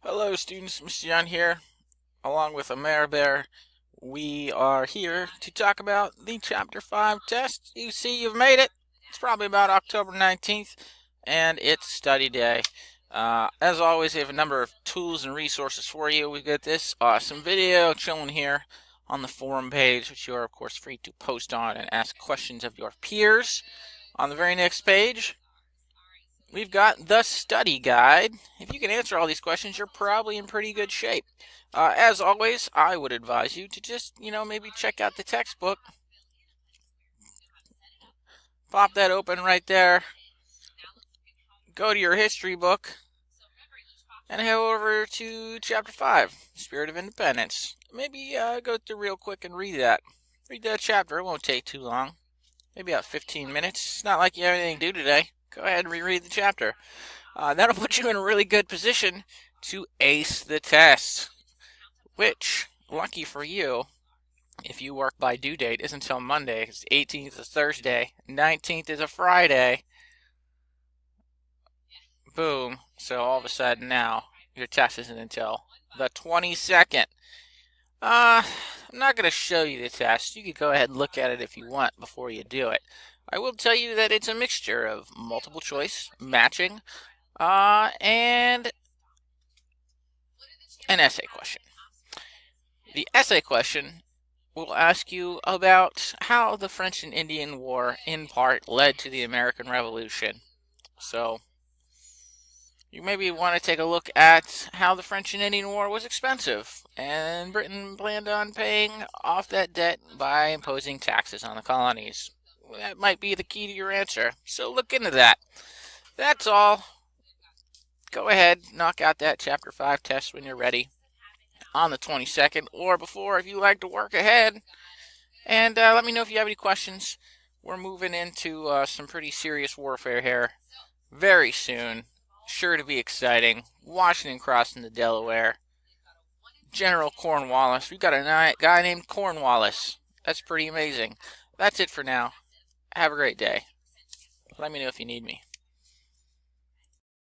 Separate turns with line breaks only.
Hello students, Mr. Young here, along with Amara Bear. We are here to talk about the Chapter 5 test. You see you've made it. It's probably about October 19th, and it's study day. As always, we have a number of tools and resources for you. We've got this awesome video chilling here on the forum page, which you are, of course, free to post on and ask questions of your peers. On the very next page, we've got the study guide. If you can answer all these questions, you're probably in pretty good shape. As always, I would advise you to just, maybe check out the textbook. Pop that open right there. Go to your history book and head over to Chapter 5, Spirit of Independence. Maybe go through real quick and read that. Read that chapter. It won't take too long. Maybe about 15 minutes. It's not like you have anything to do today. Go ahead and reread the chapter. That'll put you in a really good position to ace the test, which, lucky for you, if you work by due date, is until Monday. It's 18th is Thursday, 19th is a Friday. Boom. So all of a sudden now, your test isn't until the 22nd. I'm not going to show you the test. You can go ahead and look at it if you want before you do it. I will tell you that it's a mixture of multiple choice, matching, and an essay question. The essay question will ask you about how the French and Indian War, in part, led to the American Revolution. So, you maybe want to take a look at how the French and Indian War was expensive, and Britain planned on paying off that debt by imposing taxes on the colonies. That might be the key to your answer, so look into that. That's all. Go ahead, knock out that Chapter 5 test when you're ready on the 22nd, or before if you like to work ahead. And let me know if you have any questions. We're moving into some pretty serious warfare here very soon. Sure to be exciting. Washington crossing the Delaware. General Cornwallis. We've got a guy named Cornwallis. That's pretty amazing. That's it for now. Have a great day. Let me know if you need me.